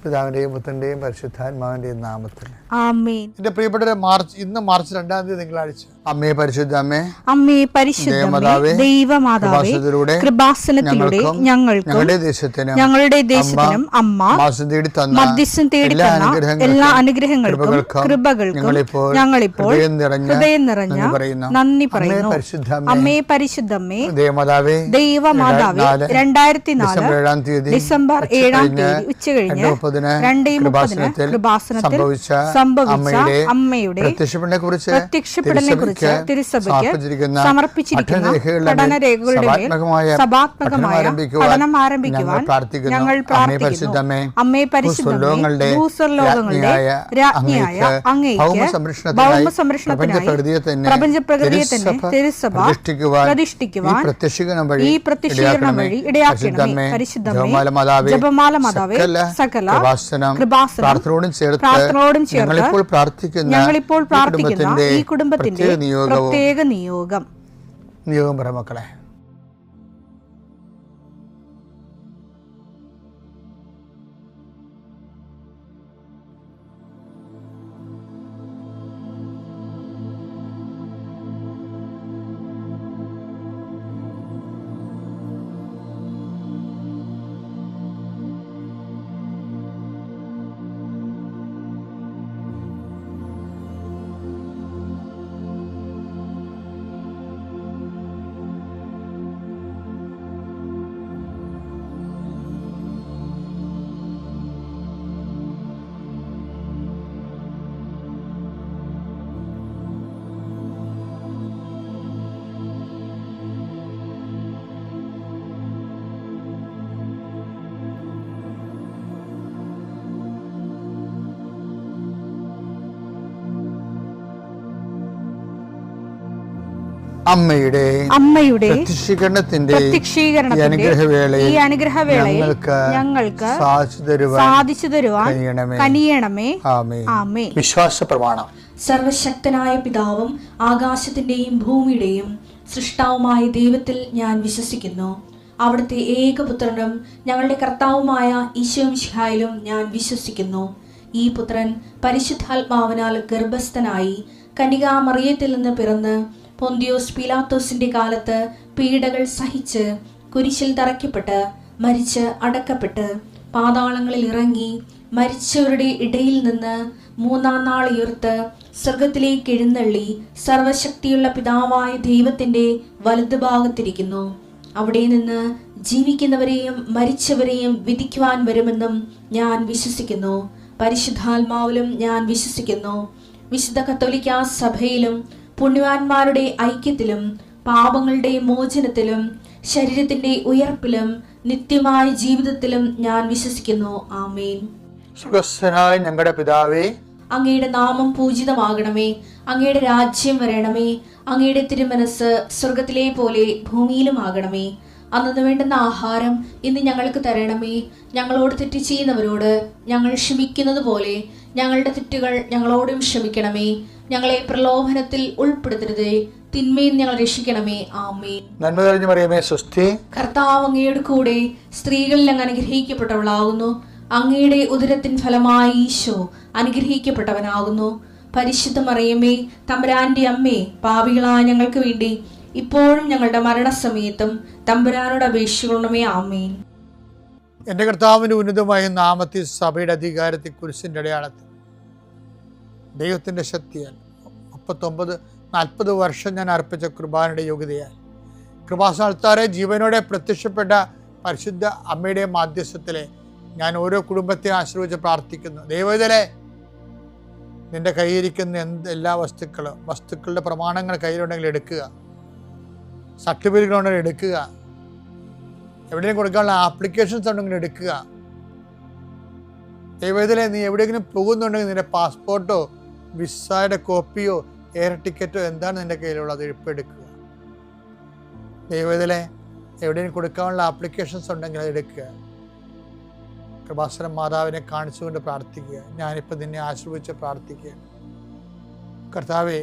പിതാവിൻ്റെയും പുത്രൻ്റെയും പരിശുദ്ധാത്മാവിൻ്റെയും നാമത്തിൽ ആമേൻ. എന്റെ പ്രിയപ്പെട്ടവരെ, ഇന്ന് മാർച്ച് 2 തിങ്കളാഴ്ച. അമ്മേ പരിശുദ്ധ അമ്മേ, അമ്മേ പരിശുദ്ധ ദൈവമാതാവേ, കൃപാസനത്തിലൂടെ ഞങ്ങൾക്കും ഞങ്ങളുടെ ദേശത്തിനും അമ്മ മധ്യസ്ഥം തേടി തന്ന എല്ലാ അനുഗ്രഹങ്ങൾക്കും കൃപകൾക്കും ഞങ്ങളിപ്പോൾ ഹൃദയം നിറഞ്ഞ നന്ദി പറയുന്നു. അമ്മേ പരിശുദ്ധമ്മേ ദൈവമാതാവേ, 2004 ഡിസംബർ 7 ഉച്ചകഴിഞ്ഞ് 2:30 കൃപാസനത്തിൽ സംഭവിച്ച അമ്മയുടെ പ്രത്യക്ഷപ്പെടലിനെ കുറിച്ച് തിരുസഭയ്ക്ക് സമർപ്പിച്ചിരിക്കുന്ന പഠനരേഖകളുടെ മേൽ സഭാത്മകമായ പഠനം ആരംഭിക്കുവാൻ ഞങ്ങൾ പ്രാർത്ഥിക്കുന്നു. അമ്മേ പരിശുദ്ധമേ, ഭൂസ്വർലോകങ്ങളുടെ രാജ്ഞിയായ അങ്ങേയ്ക്ക് ഭൗമസംരക്ഷണത്തിനായി പ്രപഞ്ചപ്രകൃതിയെ തന്നെ തിരുസഭ പ്രതിഷ്ഠിക്കുവാൻ ഈ പ്രത്യക്ഷീകരണം വഴി ഇടയാക്കണമേ. പരിശുദ്ധമേ, ജപമാല മാതാവേ, സകല കൃപാസനം പ്രാർത്ഥനയോടും ചേർത്ത് ഞങ്ങളിപ്പോൾ പ്രാർത്ഥിക്കുന്ന ഈ കുടുംബത്തിന്റെ പ്രത്യേക നിയോഗം പറ മക്കളെ. അമ്മയുടെ പ്രത്യക്ഷീകരണത്തിന്റെ ഈ അനുഗ്രഹവേളയിൽ ഞങ്ങൾക്ക് സാധിച്ചു തരുവാൻ കനിയണമേ. ആമേൻ. വിശ്വാസ പ്രമാണം. സർവശക്തനായ പിതാവും ആകാശത്തിന്റെയും ഭൂമിയുടെയും സൃഷ്ടാവുമായ ദൈവത്തിൽ ഞാൻ വിശ്വസിക്കുന്നു. അവിടുത്തെ ഏകപുത്രനും ഞങ്ങളുടെ കർത്താവുമായ ഈശോ മിശിഹായിലും ഞാൻ വിശ്വസിക്കുന്നു. ഈ പുത്രൻ പരിശുദ്ധാത്മാവിനാൽ ഗർഭസ്ഥനായി കന്യകാമറിയത്തിൽ നിന്ന് പിറന്ന് പൊന്തിയോസ് പീലാത്തോസിന്റെ കാലത്ത് പീഡകൾ സഹിച്ച് കുരിശിൽ തറയ്ക്കപ്പെട്ട് മരിച്ച് അടക്കപ്പെട്ട് പാതാളങ്ങളിൽ ഇറങ്ങി മരിച്ചവരുടെ ഇടയിൽ നിന്ന് 3-ാം നാൾ ഉയർത്ത് സ്വർഗത്തിലേക്ക് എഴുന്നള്ളി സർവശക്തിയുള്ള പിതാവായ ദൈവത്തിന്റെ വലതുഭാഗത്തിരിക്കുന്നു. അവിടെ നിന്ന് ജീവിക്കുന്നവരെയും മരിച്ചവരെയും വിധിക്കുവാൻ വരുമെന്നും ഞാൻ വിശ്വസിക്കുന്നു. പരിശുദ്ധാത്മാവിലും ഞാൻ വിശ്വസിക്കുന്നു. വിശുദ്ധ കത്തോലിക്കാ സഭയിലും പുണ്യവാന്മാരുടെ ഐക്യത്തിലും പാപങ്ങളുടെ മോചനത്തിലും ശരീരത്തിന്റെ ഉയർപ്പിലും നിത്യമായ ജീവിതത്തിലും ഞാൻ വിശ്വസിക്കുന്നു. ആമേൻ. സുഖസ്ഥനായ ഞങ്ങളുടെ പിതാവേ, അങ്ങയുടെ നാമം പൂജിതമാകണമേ. അങ്ങയുടെ രാജ്യം വരണമേ. അങ്ങയുടെ തിരുമനസ് സ്വർഗത്തിലെ പോലെ ഭൂമിയിലും ആകണമേ. അന്നു വേണ്ടുന്ന ആഹാരം ഇന്ന് ഞങ്ങൾക്ക് തരണമേ. ഞങ്ങളോട് തെറ്റ് ചെയ്യുന്നവരോട് ഞങ്ങൾ ക്ഷമിക്കുന്നത് പോലെ ഞങ്ങളുടെ തെറ്റുകൾ ഞങ്ങളോടും ക്ഷമിക്കണമേ. ഞങ്ങളെ പ്രലോഭനത്തിൽ ഉൾപ്പെടുത്തരുതേ, തിന്മയിൽ ഞങ്ങൾ രക്ഷിക്കണമേ. ആമേൻ. നന്മ നിറഞ്ഞ മറിയമേ, സ്വസ്തി. കർത്താവ് അങ്ങയുടെ കൂടെ സ്ത്രീകളിൽ അങ്ങ് അനുഗ്രഹിക്കപ്പെട്ടവളാകുന്നു. അങ്ങയുടെ ഉദരത്തിൻ ഫലമായി ഈശോ അനുഗ്രഹിക്കപ്പെട്ടവനാകുന്നു. പരിശുദ്ധ മറിയമേ, തമ്പുരാന്റെ അമ്മേ, പാപികളായ ഞങ്ങൾക്ക് വേണ്ടി ഇപ്പോഴും ഞങ്ങളുടെ മരണസമയത്തും തമ്പുരാനോട് അപേക്ഷിക്കണമേ. ആമേൻ. എൻ്റെ കർത്താവിൻ്റെ ഉന്നതമായ നാമത്തിൽ സഭയുടെ അധികാരത്തിൽ കുരിശിൻ്റെ അടയാളത്തിൽ ദൈവത്തിൻ്റെ ശക്തിയാൽ 39-40 വർഷം ഞാൻ അർപ്പിച്ച കുർബാനയുടെ യോഗ്യതയാൽ കൃപാസനത്താറെ ജീവനോടെ പ്രത്യക്ഷപ്പെട്ട പരിശുദ്ധ അമ്മയുടെ മാധ്യസ്ഥത്തിലെ ഞാൻ ഓരോ കുടുംബത്തെ ആശ്രയിച്ച് പ്രാർത്ഥിക്കുന്നു. ദൈവത്തിലെ നിൻ്റെ കയ്യിരിക്കുന്ന എല്ലാ വസ്തുക്കളുടെ പ്രമാണങ്ങൾ കയ്യിലുണ്ടെങ്കിൽ എടുക്കുക, സർട്ടിഫിക്കറ്റുകളുണ്ടെങ്കിൽ എടുക്കുക, എവിടെയെങ്കിലും കൊടുക്കാനുള്ള ആപ്ലിക്കേഷൻസ് ഉണ്ടെങ്കിൽ എടുക്കുക. ദൈവത്തിലെ നീ എവിടെയെങ്കിലും പോകുന്നുണ്ടെങ്കിൽ നിൻ്റെ പാസ്പോർട്ടോ വിസയുടെ കോപ്പിയോ എയർ ടിക്കറ്റോ എന്താണ് നിൻ്റെ കയ്യിലുള്ളത്, ഇപ്പോൾ എടുക്കുക. ദൈവത്തിലെ എവിടെയെങ്കിലും കൊടുക്കാനുള്ള ആപ്ലിക്കേഷൻസ് ഉണ്ടെങ്കിൽ അത് എടുക്കുക. കൃപാസന മാതാവിനെ കാണിച്ചുകൊണ്ട് പ്രാർത്ഥിക്കുക. ഞാനിപ്പോൾ നിന്നെ ആശ്രയിച്ച് പ്രാർത്ഥിക്കുക. കർത്താവേ,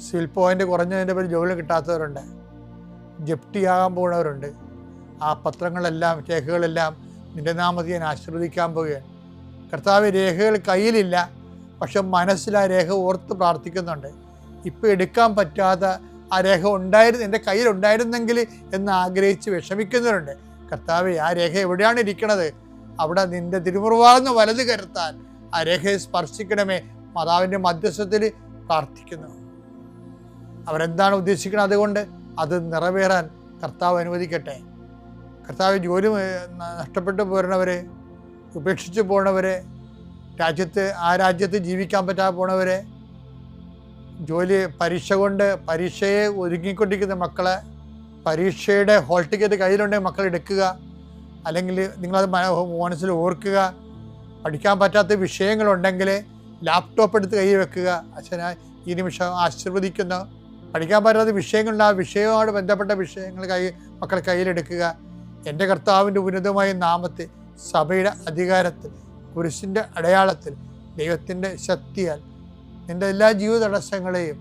സിവിൽ പോയിൻ്റ് കുറഞ്ഞതിൻ്റെ പേര് ജോലി കിട്ടാത്തവരുണ്ട്, ജപ്തിയാകാൻ പോകുന്നവരുണ്ട്. ആ പത്രങ്ങളെല്ലാം രേഖകളെല്ലാം നിൻ്റെ നാമത്തിൽ ഞാൻ ആശീർവദിക്കാൻ പോവുകയാണ്. കർത്താവ് രേഖകൾ കയ്യിലില്ല, പക്ഷെ മനസ്സിൽ ആ രേഖ ഓർത്ത് പ്രാർത്ഥിക്കുന്നുണ്ട്. ഇപ്പം എടുക്കാൻ പറ്റാത്ത ആ രേഖ എൻ്റെ കയ്യിൽ ഉണ്ടായിരുന്നെങ്കിൽ എന്ന് ആഗ്രഹിച്ച് വിഷമിക്കുന്നവരുണ്ട്. കർത്താവെ, ആ രേഖ എവിടെയാണ് ഇരിക്കണത്? അവിടെ നിന്റെ തിരുമുറിവാർന്ന് വലത് കരുത്താൻ ആ രേഖയെ സ്പർശിക്കണമേ. മാതാവിൻ്റെ മധ്യസ്ഥത്തിൽ പ്രാർത്ഥിക്കുന്നു. അവരെന്താണ് ഉദ്ദേശിക്കുന്നത്? അതുകൊണ്ട് അത് നിറവേറാൻ കർത്താവ് അനുവദിക്കട്ടെ. കർത്താവ് ജോലി നഷ്ടപ്പെട്ടു പോരണവരെ, ഉപേക്ഷിച്ച് പോണവരെ, ആ രാജ്യത്ത് ജീവിക്കാൻ പറ്റാതെ പോണവരെ, പരീക്ഷയെ ഒരുങ്ങിക്കൊണ്ടിരിക്കുന്ന മക്കളെ, പരീക്ഷയുടെ ഹോൾ ടിക്കറ്റ് കയ്യിലുണ്ടെങ്കിൽ മക്കൾ എടുക്കുക. അല്ലെങ്കിൽ നിങ്ങളത് മനസ്സിൽ ഓർക്കുക. പഠിക്കാൻ പറ്റാത്ത വിഷയങ്ങളുണ്ടെങ്കിൽ ലാപ്ടോപ്പ് എടുത്ത് കയ്യിൽ വെക്കുക. അച്ഛനാ ഈ നിമിഷം ആശീർവദിക്കുന്നു. പഠിക്കാൻ പറ്റാത്ത വിഷയങ്ങളുണ്ട്, ആ വിഷയവുമായി ബന്ധപ്പെട്ട വിഷയങ്ങൾ മക്കൾ കയ്യിലെടുക്കുക. എൻ്റെ കർത്താവിൻ്റെ ഉന്നതമായ നാമത്തിൽ, സഭയുടെ അധികാരത്തിൽ, കുരിശിൻ്റെ അടയാളത്തിൽ, ദൈവത്തിൻ്റെ ശക്തിയാൽ നിൻ്റെ എല്ലാ ജീവിത തടസ്സങ്ങളെയും,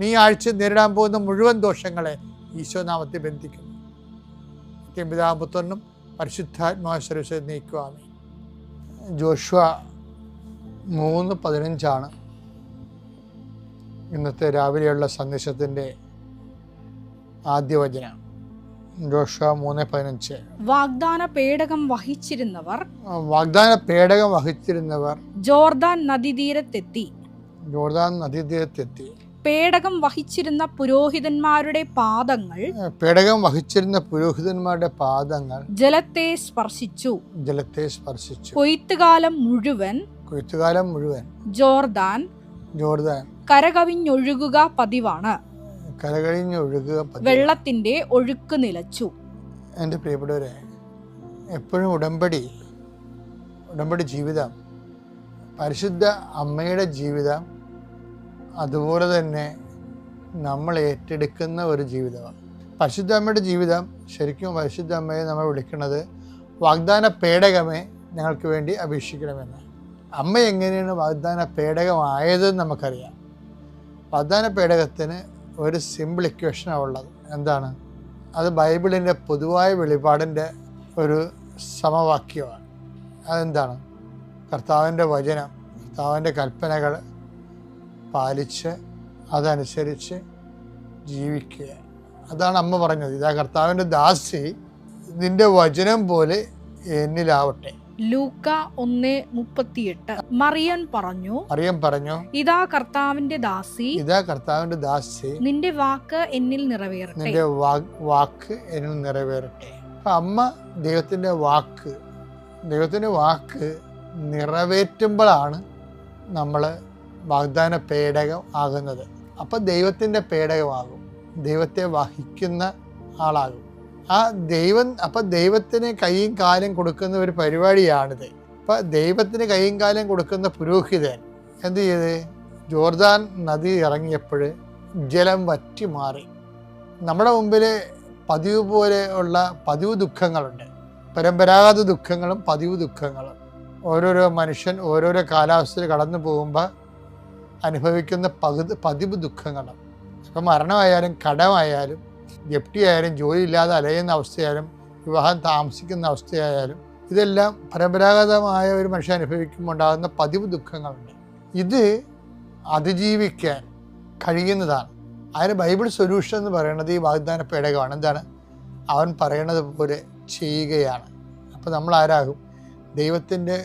നീ ആഴ്ച നേരിടാൻ പോകുന്ന മുഴുവൻ ദോഷങ്ങളെ ഈശോനാമത്തിൽ ബന്ധിക്കുന്നു. പിതാപുത്രനും പരിശുദ്ധാത്മാശ്വരൂപ നീക്കുവാമേ. ജോഷുവ 3:15 ഇന്നത്തെ രാവിലെയുള്ള സന്ദേശത്തിൻ്റെ ആദ്യ വചനം. ജോഷുവ 3:15. വാഗ്ദാന പേടകം വഹിച്ചിരുന്നവർ ജോർദാൻ നദീതീരത്തെത്തി. പേടകം വഹിച്ചിരുന്ന പുരോഹിതന്മാരുടെ പാദങ്ങൾ ജലത്തെ സ്പർശിച്ചു. കൊയ്ത്തുകാലം മുഴുവൻ ജോർദാൻ കരകവിഞ്ഞൊഴുകുക പതിവാണ്. വെള്ളത്തിന്റെ ഒഴുക്ക് നിലച്ചു. എൻ്റെ പ്രിയപ്പെട്ടവരെ, എപ്പോഴും ഉടമ്പടി ജീവിതം, പരിശുദ്ധ അമ്മയുടെ ജീവിതം, അതുപോലെ തന്നെ നമ്മൾ ഏറ്റെടുക്കുന്ന ഒരു ജീവിതമാണ്. പരിശുദ്ധ അമ്മയുടെ ജീവിതം, ശരിക്കും പരിശുദ്ധ അമ്മയെ നമ്മൾ വിളിക്കുന്നത് വാഗ്ദാന പേടകമേ ഞങ്ങൾക്ക് വേണ്ടി അപേക്ഷിക്കണമെന്ന്. അമ്മ എങ്ങനെയാണ് വാഗ്ദാന പേടകമായതെന്ന് നമുക്കറിയാം. വാഗ്ദാന പേടകത്തിന് ഒരു സിമ്പിൾ ഇക്വേഷനാണ് ഉള്ളത്. എന്താണ് അത്? ബൈബിളിൻ്റെ പൊതുവായ വെളിപാടിൻ്റെ ഒരു സമവാക്യമാണ്. അതെന്താണ്? കർത്താവിൻ്റെ വചനം, കർത്താവിൻ്റെ കൽപ്പനകൾ പാലിച്ച് അതനുസരിച്ച് ജീവിക്കുക. അതാണ് അമ്മ പറഞ്ഞത്. ഇതാ കർത്താവിൻ്റെ ദാസി, നിന്റെ വചനം പോലെ എന്നിലാവട്ടെ. ലൂക്ക 1:38. മറിയം പറഞ്ഞു, ഇതാ കർത്താവിന്റെ ദാസി, നിന്റെ വാക്ക് എന്നിൽ നിറവേറട്ടെ. അപ്പൊ അമ്മ ദൈവത്തിന്റെ വാക്ക് നിറവേറ്റുമ്പോഴാണ് നമ്മൾ വാഗ്ദാന പേടകം ആകുന്നത്. അപ്പം ദൈവത്തിൻ്റെ പേടകമാകും, ദൈവത്തെ വഹിക്കുന്ന ആളാകും. ദൈവത്തിന് കൈയും കാലും കൊടുക്കുന്ന ഒരു പരിപാടിയാണിത്. അപ്പം ദൈവത്തിന് കൈയും കാലും കൊടുക്കുന്ന പുരോഹിതൻ എന്ത് ചെയ്ത്? ജോർദാൻ നദി ഇറങ്ങിയപ്പോൾ ജലം വറ്റി മാറി. നമ്മുടെ മുമ്പിൽ പതിവ് പോലെ ഉള്ള പതിവ് ദുഃഖങ്ങളുണ്ട്, പരമ്പരാഗത ദുഃഖങ്ങളും പതിവ് ദുഃഖങ്ങളും. ഓരോരോ മനുഷ്യൻ ഓരോരോ കാലാവസ്ഥയിൽ കടന്നു പോകുമ്പോൾ അനുഭവിക്കുന്ന പതിവ് ദുഃഖങ്ങളും. ഇപ്പം മരണമായാലും, കടമായാലും, ജപ്തിയായാലും, ജോലിയില്ലാതെ അലയുന്ന അവസ്ഥയായാലും, വിവാഹം താമസിക്കുന്ന അവസ്ഥയായാലും, ഇതെല്ലാം പരമ്പരാഗതമായ ഒരു മനുഷ്യൻ അനുഭവിക്കുമ്പോൾ ഉണ്ടാകുന്ന പതിവ് ദുഃഖങ്ങളുണ്ട്. ഇത് അതിജീവിക്കാൻ കഴിയുന്നതാണ്. അതിന് ബൈബിൾ സൊല്യൂഷൻ എന്ന് പറയുന്നത് ഈ വാഗ്ദാന പേടകമാണ്. എന്താണ്? അവൻ പറയണത് പോലെ ചെയ്യുകയാണ്. അപ്പോൾ നമ്മൾ ആരാകും? ദൈവത്തിൻ്റെ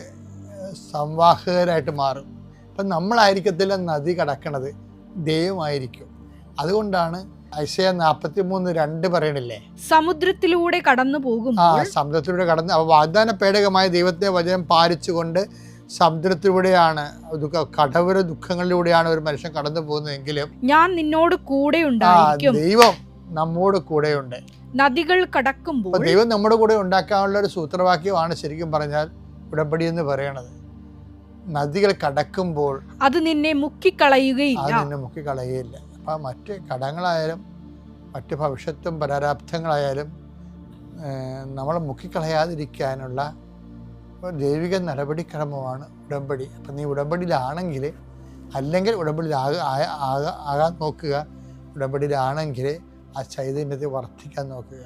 സംവാഹകരായിട്ട് മാറും. അപ്പം നമ്മളായിരിക്കത്തില്ല നദി കടക്കണത്, ദൈവമായിരിക്കും. അതുകൊണ്ടാണ് ഐശയ്യാ 43:2 പറയണില്ലേ, സമുദ്രത്തിലൂടെ കടന്നു പോകുമ്പോൾ. സമുദ്രത്തിലൂടെ കടന്ന് വാഗ്ദാന പേടകമായ ദൈവത്തിന്റെ വചനം പാലിച്ചുകൊണ്ട് സമുദ്രത്തിലൂടെയാണ്, കടവര ദുഃഖങ്ങളിലൂടെയാണ് ഒരു മനുഷ്യൻ കടന്നു പോകുന്നതെങ്കിലും ഞാൻ നിന്നോട് കൂടെ ഉണ്ടായിരിക്കും. ദൈവം നമ്മോട് കൂടെയുണ്ട്. നദികൾ കടക്കുമ്പോൾ ദൈവം നമ്മുടെ കൂടെ ഉണ്ടാക്കാനുള്ള ഒരു സൂത്രവാക്യമാണ് ശരിക്കും പറഞ്ഞാൽ ഉടമ്പടി എന്ന് പറയണത്. നദികൾ കടക്കുമ്പോൾ അത് നിന്നെ മുക്കിക്കളയുകയില്ല. അപ്പം മറ്റ് കടങ്ങളായാലും മറ്റ് ഭവിഷ്യത്തും പരാരാബ്ധങ്ങളായാലും നമ്മളെ മുക്കിക്കളയാതിരിക്കാനുള്ള ദൈവിക നടപടിക്രമമാണ് ഉടമ്പടി. അപ്പം നീ ഉടമ്പടിയിലാണെങ്കിൽ, അല്ലെങ്കിൽ ഉടമ്പടിയിൽ ആകാൻ നോക്കുക. ഉടമ്പടിയിലാണെങ്കിൽ ആ ചൈതന്യത്തെ വർദ്ധിക്കാൻ നോക്കുക.